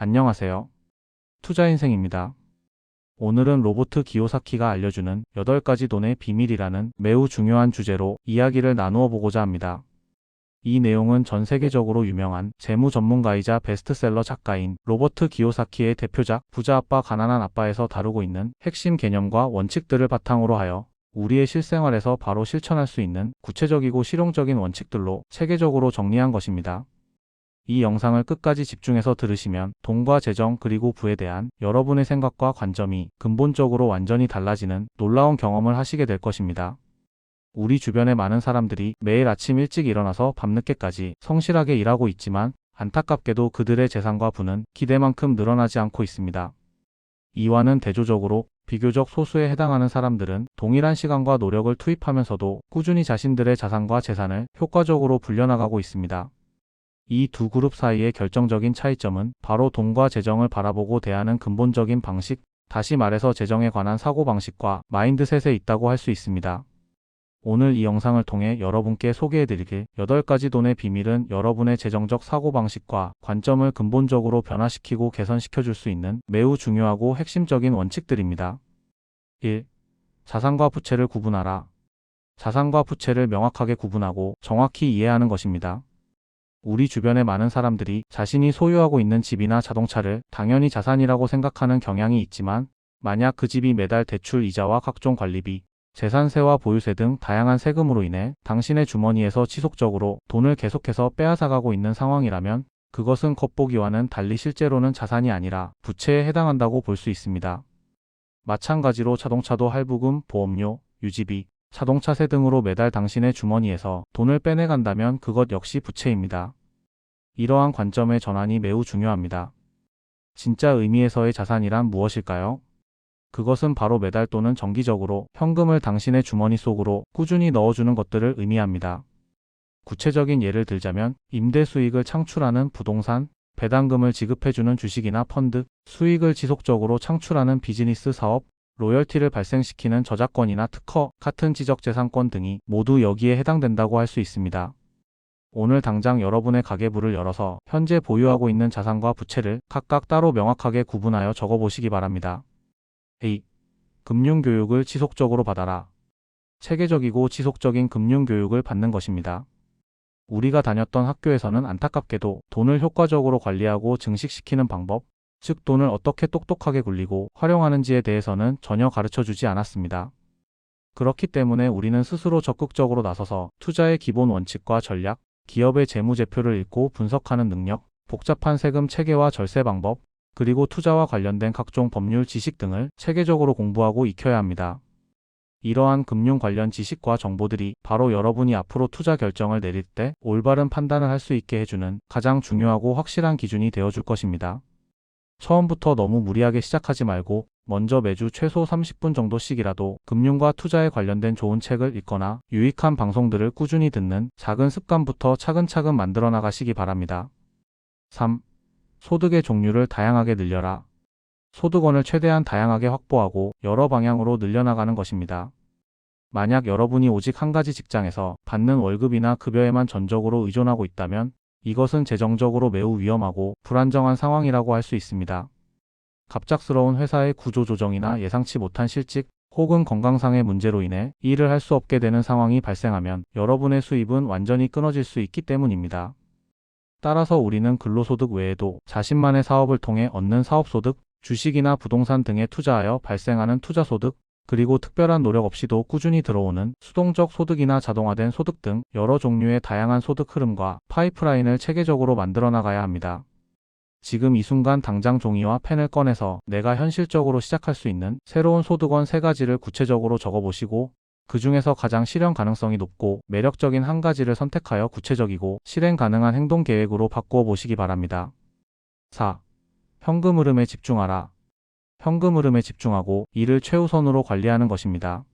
안녕하세요. 투자인생입니다. 오늘은 로버트 기요사키가 알려주는 8가지 돈의 비밀이라는 매우 중요한 주제로 이야기를 나누어 보고자 합니다. 이 내용은 전 세계적으로 유명한 재무 전문가이자 베스트셀러 작가인 로버트 기요사키의 대표작 부자 아빠 가난한 아빠에서 다루고 있는 핵심 개념과 원칙들을 바탕으로 하여 우리의 실생활에서 바로 실천할 수 있는 구체적이고 실용적인 원칙들로 체계적으로 정리한 것입니다. 이 영상을 끝까지 집중해서 들으시면 돈과 재정 그리고 부에 대한 여러분의 생각과 관점이 근본적으로 완전히 달라지는 놀라운 경험을 하시게 될 것입니다. 우리 주변의 많은 사람들이 매일 아침 일찍 일어나서 밤늦게까지 성실하게 일하고 있지만 안타깝게도 그들의 재산과 부는 기대만큼 늘어나지 않고 있습니다. 이와는 대조적으로 비교적 소수에 해당하는 사람들은 동일한 시간과 노력을 투입하면서도 꾸준히 자신들의 자산과 재산을 효과적으로 불려나가고 있습니다. 이 두 그룹 사이의 결정적인 차이점은 바로 돈과 재정을 바라보고 대하는 근본적인 방식, 다시 말해서 재정에 관한 사고방식과 마인드셋에 있다고 할 수 있습니다. 오늘 이 영상을 통해 여러분께 소개해드릴 8가지 돈의 비밀은 여러분의 재정적 사고방식과 관점을 근본적으로 변화시키고 개선시켜 줄 수 있는 매우 중요하고 핵심적인 원칙들입니다. 1. 자산과 부채를 구분하라. 자산과 부채를 명확하게 구분하고 정확히 이해하는 것입니다. 우리 주변의 많은 사람들이 자신이 소유하고 있는 집이나 자동차를 당연히 자산이라고 생각하는 경향이 있지만, 만약 그 집이 매달 대출 이자와 각종 관리비, 재산세와 보유세 등 다양한 세금으로 인해 당신의 주머니에서 지속적으로 돈을 계속해서 빼앗아가고 있는 상황이라면 그것은 겉보기와는 달리 실제로는 자산이 아니라 부채에 해당한다고 볼 수 있습니다. 마찬가지로 자동차도 할부금, 보험료, 유지비, 자동차세 등으로 매달 당신의 주머니에서 돈을 빼내간다면 그것 역시 부채입니다. 이러한 관점의 전환이 매우 중요합니다. 진짜 의미에서의 자산이란 무엇일까요? 그것은 바로 매달 또는 정기적으로 현금을 당신의 주머니 속으로 꾸준히 넣어주는 것들을 의미합니다. 구체적인 예를 들자면 임대 수익을 창출하는 부동산, 배당금을 지급해주는 주식이나 펀드, 수익을 지속적으로 창출하는 비즈니스 사업, 로열티를 발생시키는 저작권이나 특허 같은 지적재산권 등이 모두 여기에 해당된다고 할 수 있습니다. 오늘 당장 여러분의 가계부를 열어서 현재 보유하고 있는 자산과 부채를 각각 따로 명확하게 구분하여 적어보시기 바랍니다. A. 금융교육을 지속적으로 받아라. 체계적이고 지속적인 금융교육을 받는 것입니다. 우리가 다녔던 학교에서는 안타깝게도 돈을 효과적으로 관리하고 증식시키는 방법, 즉 돈을 어떻게 똑똑하게 굴리고 활용하는지에 대해서는 전혀 가르쳐주지 않았습니다. 그렇기 때문에 우리는 스스로 적극적으로 나서서 투자의 기본 원칙과 전략, 기업의 재무제표를 읽고 분석하는 능력, 복잡한 세금 체계와 절세 방법, 그리고 투자와 관련된 각종 법률 지식 등을 체계적으로 공부하고 익혀야 합니다. 이러한 금융 관련 지식과 정보들이 바로 여러분이 앞으로 투자 결정을 내릴 때 올바른 판단을 할 수 있게 해주는 가장 중요하고 확실한 기준이 되어줄 것입니다. 처음부터 너무 무리하게 시작하지 말고 먼저 매주 최소 30분 정도씩이라도 금융과 투자에 관련된 좋은 책을 읽거나 유익한 방송들을 꾸준히 듣는 작은 습관부터 차근차근 만들어 나가시기 바랍니다. 3. 소득의 종류를 다양하게 늘려라. 소득원을 최대한 다양하게 확보하고 여러 방향으로 늘려나가는 것입니다. 만약 여러분이 오직 한 가지 직장에서 받는 월급이나 급여에만 전적으로 의존하고 있다면 이것은 재정적으로 매우 위험하고 불안정한 상황이라고 할 수 있습니다. 갑작스러운 회사의 구조조정이나 예상치 못한 실직 혹은 건강상의 문제로 인해 일을 할 수 없게 되는 상황이 발생하면 여러분의 수입은 완전히 끊어질 수 있기 때문입니다. 따라서 우리는 근로소득 외에도 자신만의 사업을 통해 얻는 사업소득, 주식이나 부동산 등에 투자하여 발생하는 투자소득, 그리고 특별한 노력 없이도 꾸준히 들어오는 수동적 소득이나 자동화된 소득 등 여러 종류의 다양한 소득 흐름과 파이프라인을 체계적으로 만들어 나가야 합니다. 지금 이 순간 당장 종이와 펜을 꺼내서 내가 현실적으로 시작할 수 있는 새로운 소득원 3가지를 구체적으로 적어보시고 그 중에서 가장 실현 가능성이 높고 매력적인 한 가지를 선택하여 구체적이고 실행 가능한 행동 계획으로 바꾸어 보시기 바랍니다. 4. 현금 흐름에 집중하라. 현금 흐름에 집중하고 이를 최우선으로 관리하는 것입니다.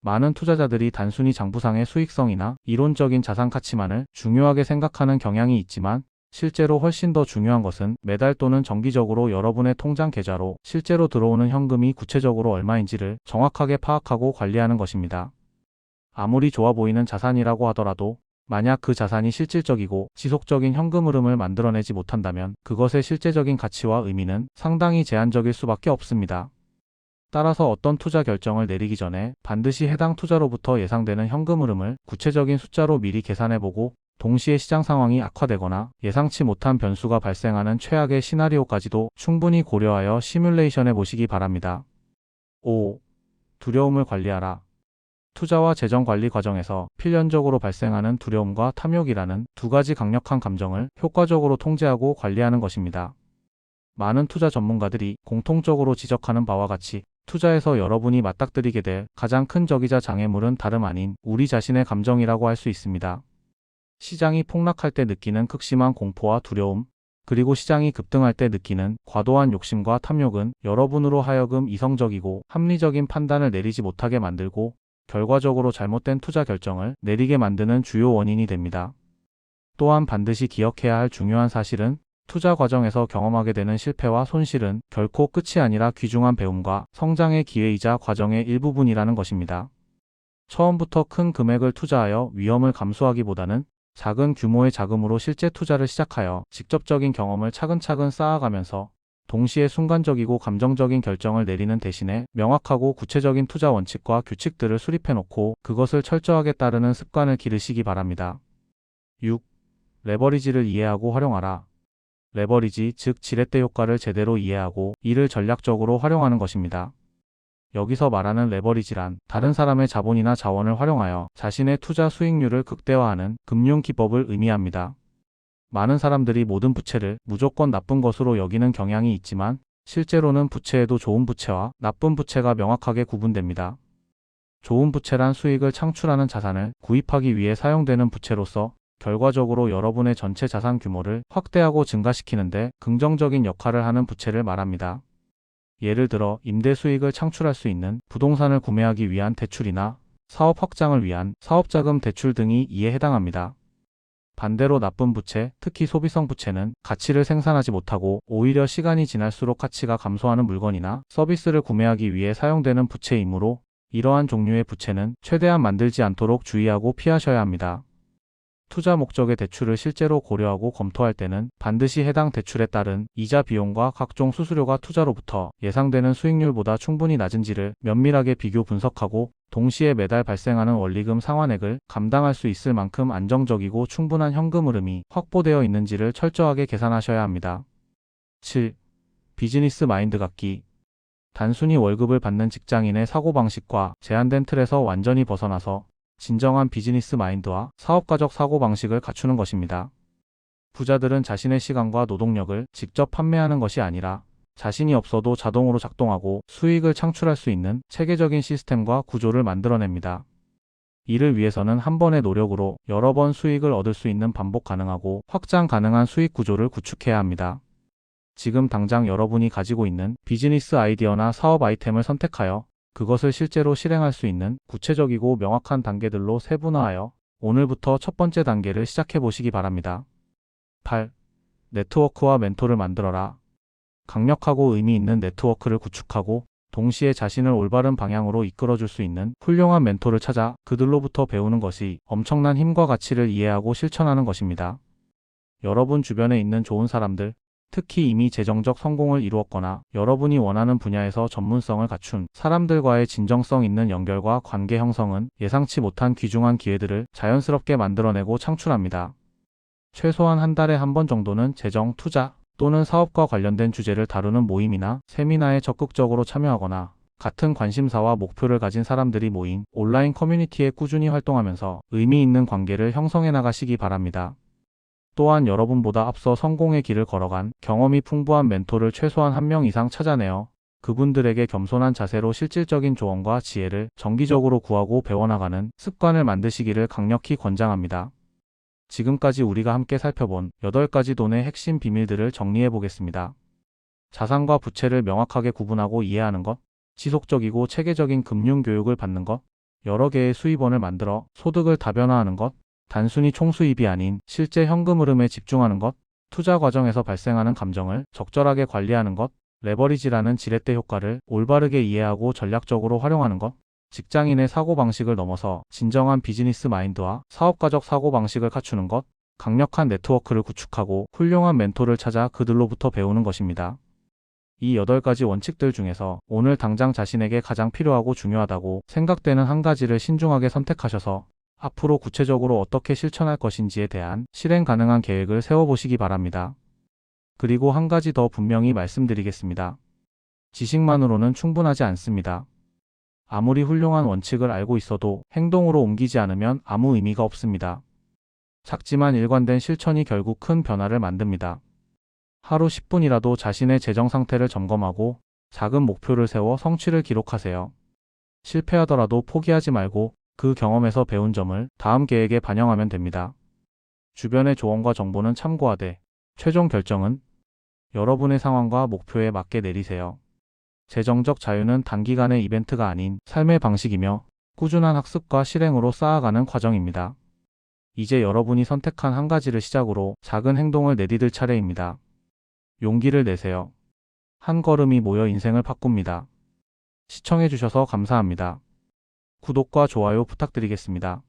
많은 투자자들이 단순히 장부상의 수익성이나 이론적인 자산 가치만을 중요하게 생각하는 경향이 있지만 실제로 훨씬 더 중요한 것은 매달 또는 정기적으로 여러분의 통장 계좌로 실제로 들어오는 현금이 구체적으로 얼마인지를 정확하게 파악하고 관리하는 것입니다. 아무리 좋아 보이는 자산이라고 하더라도 만약 그 자산이 실질적이고 지속적인 현금 흐름을 만들어내지 못한다면 그것의 실제적인 가치와 의미는 상당히 제한적일 수밖에 없습니다. 따라서 어떤 투자 결정을 내리기 전에 반드시 해당 투자로부터 예상되는 현금 흐름을 구체적인 숫자로 미리 계산해보고, 동시에 시장 상황이 악화되거나 예상치 못한 변수가 발생하는 최악의 시나리오까지도 충분히 고려하여 시뮬레이션해 보시기 바랍니다. 5. 두려움을 관리하라. 투자와 재정 관리 과정에서 필연적으로 발생하는 두려움과 탐욕이라는 두 가지 강력한 감정을 효과적으로 통제하고 관리하는 것입니다. 많은 투자 전문가들이 공통적으로 지적하는 바와 같이 투자에서 여러분이 맞닥뜨리게 될 가장 큰 적이자 장애물은 다름 아닌 우리 자신의 감정이라고 할 수 있습니다. 시장이 폭락할 때 느끼는 극심한 공포와 두려움, 그리고 시장이 급등할 때 느끼는 과도한 욕심과 탐욕은 여러분으로 하여금 이성적이고 합리적인 판단을 내리지 못하게 만들고, 결과적으로 잘못된 투자 결정을 내리게 만드는 주요 원인이 됩니다. 또한 반드시 기억해야 할 중요한 사실은, 투자 과정에서 경험하게 되는 실패와 손실은 결코 끝이 아니라 귀중한 배움과 성장의 기회이자 과정의 일부분이라는 것입니다. 처음부터 큰 금액을 투자하여 위험을 감수하기보다는 작은 규모의 자금으로 실제 투자를 시작하여 직접적인 경험을 차근차근 쌓아가면서 동시에 순간적이고 감정적인 결정을 내리는 대신에 명확하고 구체적인 투자 원칙과 규칙들을 수립해놓고 그것을 철저하게 따르는 습관을 기르시기 바랍니다. 6. 레버리지를 이해하고 활용하라. 레버리지, 즉 지렛대 효과를 제대로 이해하고 이를 전략적으로 활용하는 것입니다. 여기서 말하는 레버리지란 다른 사람의 자본이나 자원을 활용하여 자신의 투자 수익률을 극대화하는 금융 기법을 의미합니다. 많은 사람들이 모든 부채를 무조건 나쁜 것으로 여기는 경향이 있지만, 실제로는 부채에도 좋은 부채와 나쁜 부채가 명확하게 구분됩니다. 좋은 부채란 수익을 창출하는 자산을 구입하기 위해 사용되는 부채로서 결과적으로 여러분의 전체 자산 규모를 확대하고 증가시키는데 긍정적인 역할을 하는 부채를 말합니다. 예를 들어 임대 수익을 창출할 수 있는 부동산을 구매하기 위한 대출이나 사업 확장을 위한 사업자금 대출 등이 이에 해당합니다. 반대로 나쁜 부채, 특히 소비성 부채는 가치를 생산하지 못하고 오히려 시간이 지날수록 가치가 감소하는 물건이나 서비스를 구매하기 위해 사용되는 부채이므로, 이러한 종류의 부채는 최대한 만들지 않도록 주의하고 피하셔야 합니다. 투자 목적의 대출을 실제로 고려하고 검토할 때는 반드시 해당 대출에 따른 이자 비용과 각종 수수료가 투자로부터 예상되는 수익률보다 충분히 낮은지를 면밀하게 비교 분석하고, 동시에 매달 발생하는 원리금 상환액을 감당할 수 있을 만큼 안정적이고 충분한 현금 흐름이 확보되어 있는지를 철저하게 계산하셔야 합니다. 7. 비즈니스 마인드 갖기. 단순히 월급을 받는 직장인의 사고방식과 제한된 틀에서 완전히 벗어나서 진정한 비즈니스 마인드와 사업가적 사고방식을 갖추는 것입니다. 부자들은 자신의 시간과 노동력을 직접 판매하는 것이 아니라 자신이 없어도 자동으로 작동하고 수익을 창출할 수 있는 체계적인 시스템과 구조를 만들어냅니다. 이를 위해서는 한 번의 노력으로 여러 번 수익을 얻을 수 있는 반복 가능하고 확장 가능한 수익 구조를 구축해야 합니다. 지금 당장 여러분이 가지고 있는 비즈니스 아이디어나 사업 아이템을 선택하여 그것을 실제로 실행할 수 있는 구체적이고 명확한 단계들로 세분화하여 오늘부터 첫 번째 단계를 시작해 보시기 바랍니다. 8. 네트워크와 멘토를 만들어라. 강력하고 의미 있는 네트워크를 구축하고 동시에 자신을 올바른 방향으로 이끌어줄 수 있는 훌륭한 멘토를 찾아 그들로부터 배우는 것이 엄청난 힘과 가치를 이해하고 실천하는 것입니다. 여러분 주변에 있는 좋은 사람들, 특히 이미 재정적 성공을 이루었거나 여러분이 원하는 분야에서 전문성을 갖춘 사람들과의 진정성 있는 연결과 관계 형성은 예상치 못한 귀중한 기회들을 자연스럽게 만들어내고 창출합니다. 최소한 한 달에 한 번 정도는 재정, 투자 또는 사업과 관련된 주제를 다루는 모임이나 세미나에 적극적으로 참여하거나 같은 관심사와 목표를 가진 사람들이 모인 온라인 커뮤니티에 꾸준히 활동하면서 의미 있는 관계를 형성해 나가시기 바랍니다. 또한 여러분보다 앞서 성공의 길을 걸어간 경험이 풍부한 멘토를 최소한 한 명 이상 찾아내어 그분들에게 겸손한 자세로 실질적인 조언과 지혜를 정기적으로 구하고 배워나가는 습관을 만드시기를 강력히 권장합니다. 지금까지 우리가 함께 살펴본 8가지 돈의 핵심 비밀들을 정리해 보겠습니다. 자산과 부채를 명확하게 구분하고 이해하는 것, 지속적이고 체계적인 금융 교육을 받는 것, 여러 개의 수입원을 만들어 소득을 다변화하는 것, 단순히 총수입이 아닌 실제 현금 흐름에 집중하는 것, 투자 과정에서 발생하는 감정을 적절하게 관리하는 것, 레버리지라는 지렛대 효과를 올바르게 이해하고 전략적으로 활용하는 것, 직장인의 사고방식을 넘어서 진정한 비즈니스 마인드와 사업가적 사고방식을 갖추는 것, 강력한 네트워크를 구축하고 훌륭한 멘토를 찾아 그들로부터 배우는 것입니다. 이 8가지 원칙들 중에서 오늘 당장 자신에게 가장 필요하고 중요하다고 생각되는 한 가지를 신중하게 선택하셔서 앞으로 구체적으로 어떻게 실천할 것인지에 대한 실행 가능한 계획을 세워보시기 바랍니다. 그리고 한 가지 더 분명히 말씀드리겠습니다. 지식만으로는 충분하지 않습니다. 아무리 훌륭한 원칙을 알고 있어도 행동으로 옮기지 않으면 아무 의미가 없습니다. 작지만 일관된 실천이 결국 큰 변화를 만듭니다. 하루 10분이라도 자신의 재정 상태를 점검하고 작은 목표를 세워 성취를 기록하세요. 실패하더라도 포기하지 말고 그 경험에서 배운 점을 다음 계획에 반영하면 됩니다. 주변의 조언과 정보는 참고하되 최종 결정은 여러분의 상황과 목표에 맞게 내리세요. 재정적 자유는 단기간의 이벤트가 아닌 삶의 방식이며 꾸준한 학습과 실행으로 쌓아가는 과정입니다. 이제 여러분이 선택한 한 가지를 시작으로 작은 행동을 내디딜 차례입니다. 용기를 내세요. 한 걸음이 모여 인생을 바꿉니다. 시청해주셔서 감사합니다. 구독과 좋아요 부탁드리겠습니다.